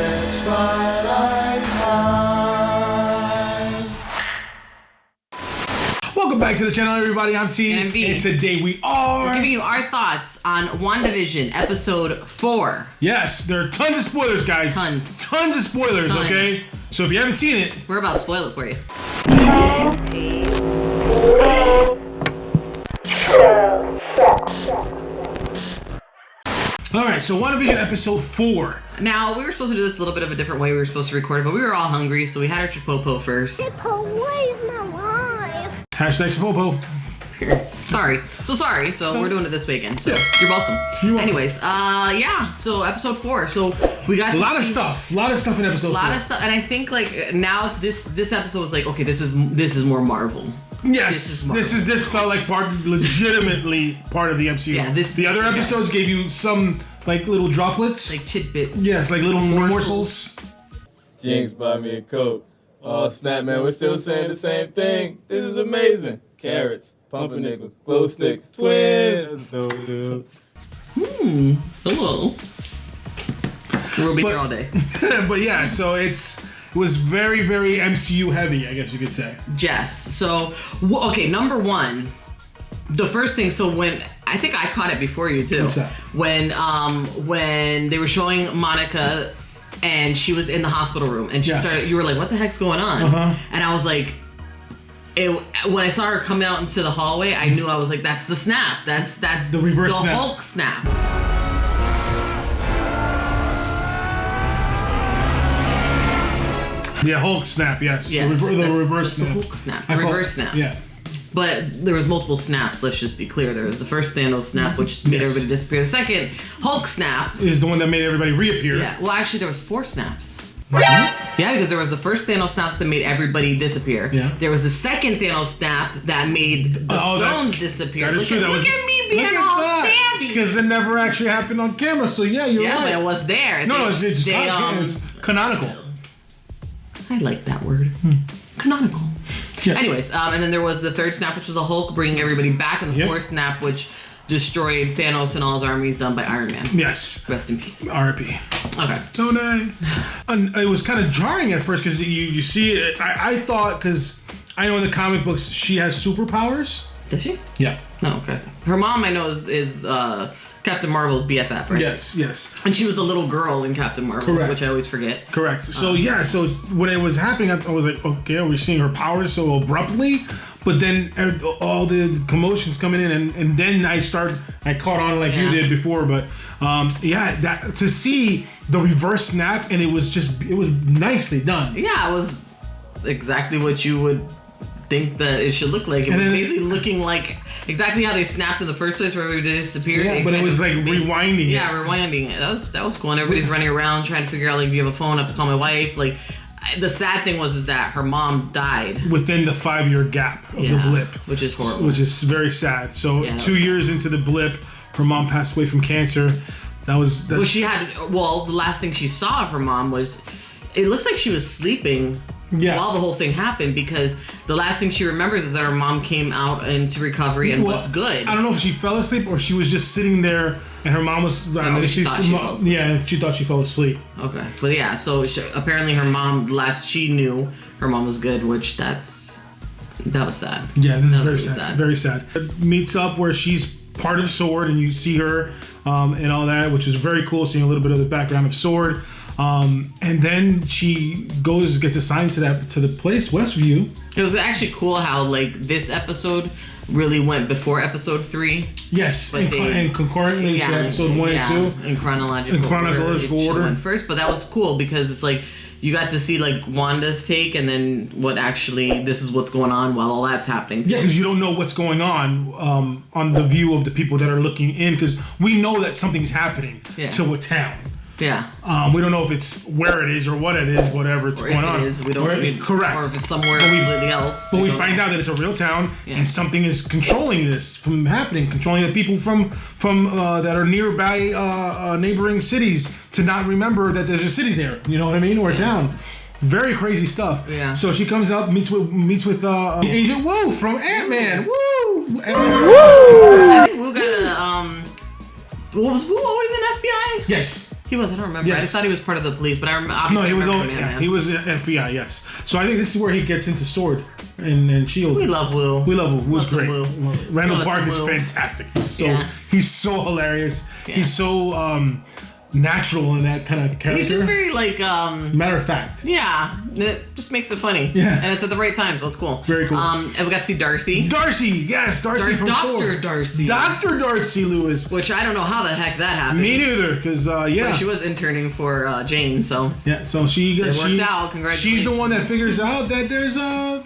the twilight time. Welcome back to the channel, everybody. I'm T. And I'm V. And today we're giving you our thoughts on WandaVision episode 4. Yes, there are tons of spoilers, guys. Tons of spoilers, Tons. okay? So if you haven't seen it, We're about to spoil it for you. Alright, so WandaVision episode 4. Now, we were supposed to do this a little bit of a different way. We were supposed to record it, but we were all hungry, so we had our Chipotle first. Chipotle is my life. Hashtag Chipotle. Sorry. So we're doing it this weekend. So Yeah. you're welcome. You're welcome. Anyways, yeah. So episode 4. So we got A lot of stuff in episode 4. A lot of stuff, and I think like now this episode was like, okay, this is more Marvel. Yes, this felt like legitimately part of the MCU. Yeah, the other episodes gave you some like little droplets, Like tidbits. yes, like little morsels. Jinx buy me a Coke. Oh snap, man, we're still saying the same thing. This is amazing. Carrots, pumpernickels, glow sticks, twins. Let's go, dude. Hello. We'll be here all day. But yeah, so it was very, very MCU heavy, I guess you could say. Yes. So, okay, number one, the first thing. So when I think I caught it before you too. What's that? When they were showing Monica, and she was in the hospital room, and she started. You were like, "What the heck's going on?" Uh-huh. And I was like, when I saw her coming out into the hallway, I knew. I was like, "That's the snap. That's The reverse snap. Hulk snap." Yeah, Hulk snap, yes. Yes, the that's reverse the snap. Hulk snap. The reverse snap. Yeah. But there was multiple snaps, let's just be clear. There was the first Thanos snap, which made everybody disappear. The second Hulk snap. Is the one that made everybody reappear. Yeah, well actually there was 4 snaps. What? Yeah, because there was the first Thanos snaps that made everybody disappear. Yeah. There was the second Thanos snap that made the stones disappear. That is true. Look at me being all stabby. Because it never actually happened on camera, so yeah, you're Yeah, right. but it was there. No, They- it's they, it's canonical. I like that word. Canonical. Yeah. Anyways, and then there was the third snap, which was the Hulk bringing everybody back, and the fourth snap, which destroyed Thanos and all his armies, done by Iron Man. Yes. Rest in peace. R.I.P. Okay. Tony. And it was kind of jarring at first because you see it. I thought, because I know in the comic books she has superpowers. Does she? Yeah. Oh, okay. Her mom, I know, is Captain Marvel's BFF, right? Yes. And she was the little girl in Captain Marvel, Correct. which I always forget. Correct. So so when it was happening, I was like, okay, are we seeing her powers so abruptly? But then all the commotions coming in, and then I caught on like you did before. But that to see the reverse snap, and it was nicely done. Yeah, it was exactly what you would think that it should look like. It was basically looking like exactly how they snapped in the first place, where everybody disappeared. Yeah, but it was like rewinding it. Yeah, rewinding it. That was cool. And everybody's running around trying to figure out, like, do you have a phone? I have to call my wife. Like, the sad thing was that her mom died within the 5-year gap of the blip, which is horrible. Which is very sad. So 2 years into the blip, her mom passed away from cancer. Well, the last thing she saw of her mom was, it looks like she was sleeping. Yeah. While the whole thing happened, because the last thing she remembers is that her mom came out into recovery and was good. I don't know if she fell asleep or she was just sitting there and her mom was. She thought she fell asleep. Okay, but yeah, so apparently her mom, last she knew, her mom was good, which that was sad. Yeah, this is very sad. Very sad. It meets up where she's part of SWORD and you see her and all that, which is very cool. Seeing a little bit of the background of SWORD. And then she gets assigned to the place, Westview. It was actually cool how like this episode really went before episode 3. Yes, and concurrently to episode 1 and 2. In chronological order. Went first, but that was cool because it's like you got to see like Wanda's take, and then this is what's going on while all that's happening too. Yeah, because you don't know what's going on the view of the people that are looking in, because we know that something's happening to a town. Yeah. We don't know if it's where it is or what it is, whatever it's going on. Or if it is, we don't. Correct. Or if it's somewhere completely else. But we find out that it's a real town, and something is controlling this from happening, controlling the people from that are nearby neighboring cities to not remember that there's a city there. You know what I mean? Or a town. Very crazy stuff. Yeah. So she comes up, meets with Agent Woo from Ant-Man. Woo! I think Woo got a What was Woo always in FBI? Yes. He was. I don't remember. Yes. I just thought he was part of the police, but I remember. No, he was. Ant-Man. He was FBI. Yes. So I think this is where he gets into Sword and Shield. We love Wu. We love Wu. Wu's great. Wu. Randall Park is fantastic. He's so hilarious. Yeah. He's so natural in that kind of character. He's just very matter of fact. Yeah, it just makes it funny. Yeah. And it's at the right time, so it's cool. Very cool. And we got to see Darcy. Darcy, yes, Darcy from Dr. Sword. Darcy. Dr. Darcy Lewis. Which I don't know how the heck that happened. Me neither, because But she was interning for Jane, so yeah. So she it worked out. Congratulations. She's the one that figures out that there's a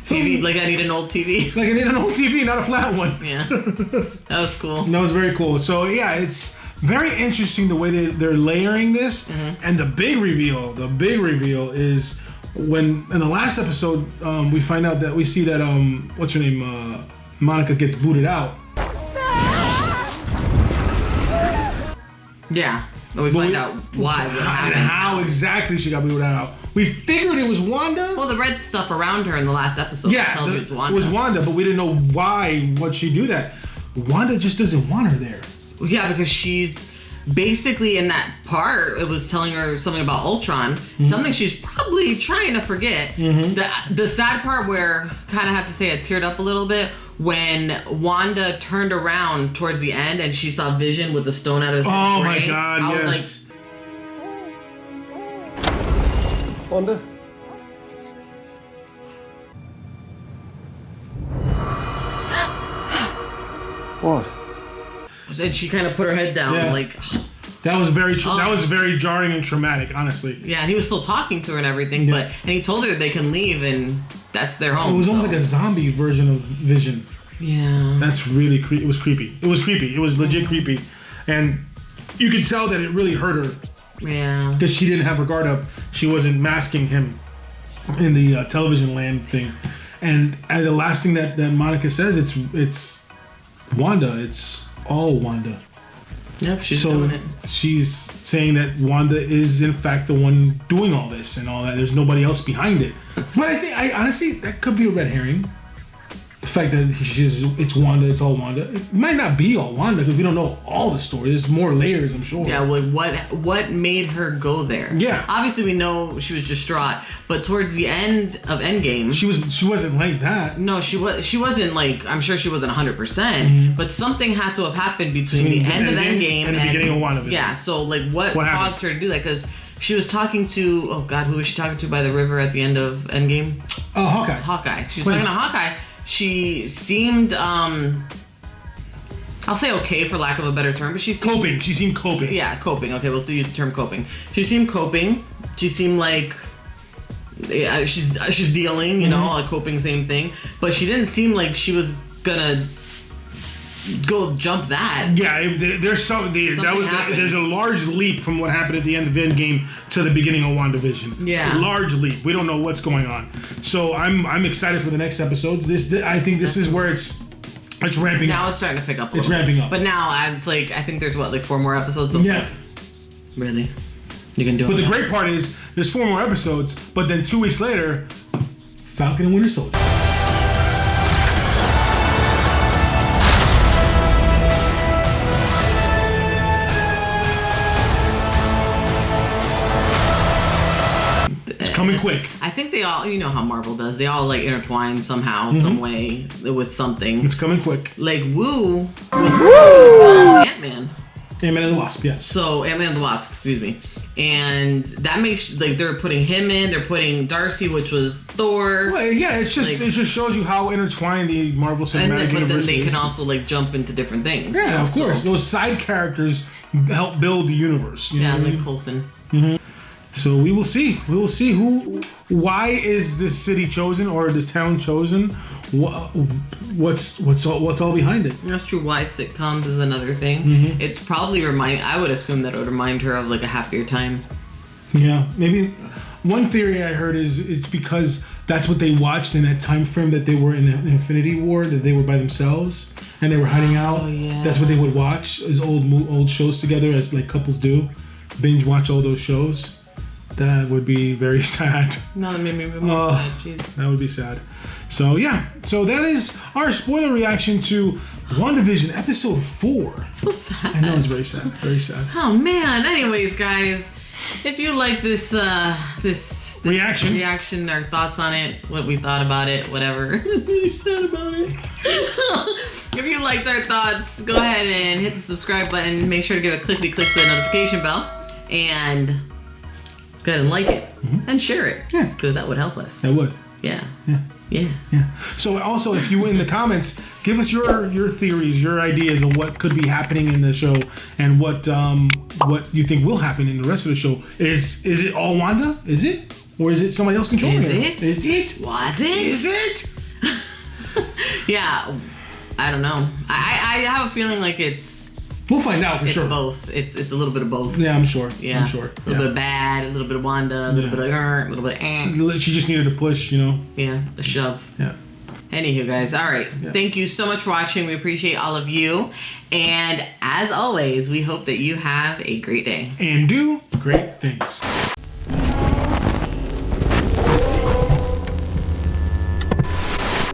TV. Like I need an old TV. Like I need an old TV, not a flat one. Yeah, that was cool. That was very cool. So yeah, it's very interesting the way they're layering this, and the big reveal is when in the last episode we find out that we see that what's her name, Monica gets booted out. Yeah, but we find out why. What happened. And how exactly she got booted out. We figured it was Wanda. Well, the red stuff around her in the last episode tells you it's Wanda. It was Wanda, but we didn't know why. Would she do that? Wanda just doesn't want her there. Yeah, because she's basically in that part. It was telling her something about Ultron, something she's probably trying to forget. The sad part where kind of have to say I teared up a little bit when Wanda turned around towards the end and she saw Vision with the stone out of his brain. Oh my God! I yes. was like, Wanda. What? And she kind of put her head down, like. That was very jarring and traumatic, honestly. Yeah, and he was still talking to her and everything, and he told her they can leave and that's their home. It was almost like a zombie version of Vision. Yeah. That's really it was creepy. It was legit creepy, and you could tell that it really hurt her. Yeah. Because she didn't have her guard up. She wasn't masking him in the television land thing, and the last thing that Monica says, it's Wanda. It's all Wanda. Yep, she's doing it. She's saying that Wanda is in fact the one doing all this and all that. There's nobody else behind it. But I honestly, that could be a red herring. The fact that it's Wanda, it's all Wanda. It might not be all Wanda because we don't know all the story. There's more layers, I'm sure. Yeah, what made her go there? Yeah. Obviously, we know she was distraught, but towards the end of Endgame, she wasn't like that. No, she wasn't like. I'm sure she wasn't 100%, but something had to have happened between the end of Endgame and the beginning of WandaVision. Yeah. So like, what caused her to do that? Because she was talking to who was she talking to by the river at the end of Endgame? Oh, Hawkeye. Hawkeye. She was talking to Hawkeye. She seemed, I'll say okay for lack of a better term, but she seemed... Coping. She seemed coping. Yeah, coping. Okay, we'll use the term coping. She seemed coping. She seemed like... Yeah, she's dealing, you know, coping, same thing. But she didn't seem like she was gonna go jump that. Yeah, there's there's a large leap from what happened at the end of Endgame to the beginning of WandaVision. Yeah, a large leap. We don't know what's going on, so I'm excited for the next episodes. I think this is where it's ramping up. Now it's starting to pick up. It's ramping up. But now it's like I think there's 4 more episodes. Yeah, really, you can do it. But the great part is there's 4 more episodes, but then 2 weeks later, Falcon and Winter Soldier. Coming quick. I think they all, you know how Marvel does. They all like intertwine somehow, some way with something. It's coming quick. Like Wu was Ant-Man. Ant-Man and the Wasp, yes. So Ant-Man and the Wasp, excuse me. And that makes they're putting him in. They're putting Darcy, which was Thor. Well, yeah, it just shows you how intertwined the Marvel Cinematic Universe is. But then they can also jump into different things. Yeah, of course. Those side characters help build the universe. You know what I mean? Coulson. So we will see. We will see why is this city chosen or this town chosen? What's all behind it? That's true. Why sitcoms is another thing. It's probably I would assume that it would remind her of like a happier time. Yeah, maybe. One theory I heard is it's because that's what they watched in that time frame that they were in an Infinity War, that they were by themselves and they were hiding out. Yeah. That's what they would watch as old shows together, as like couples do, binge watch all those shows. That would be very sad. No, that made me more sad. Jeez. That would be sad. So yeah, so that is our spoiler reaction to WandaVision episode 4. It's so sad. I know, it's very sad. Very sad. Oh man. Anyways, guys, if you like this reaction, our thoughts on it, what we thought about it, whatever. Really sad about it. If you liked our thoughts, go ahead and hit the subscribe button. Make sure to give a click to the notification bell, and go ahead and like it and share it. Yeah, because that would help us. That would. Yeah. Yeah. Yeah. Yeah. So also, if you in the comments, give us your theories, your ideas of what could be happening in the show, and what you think will happen in the rest of the show. Is it all Wanda? Is it, or is it somebody else controlling Is her? it? Is it? Was it? Is it? Yeah. I don't know. I have a feeling like it's. We'll find out for It's sure. both. It's a little bit of both. Yeah, I'm sure. Yeah. I'm sure. A little bit of bad, a little bit of Wanda, a little bit of a little bit of She just needed a push, you know. Yeah, a shove. Yeah. Anywho, guys, all right. Yeah. Thank you so much for watching. We appreciate all of you. And as always, we hope that you have a great day. And do great things.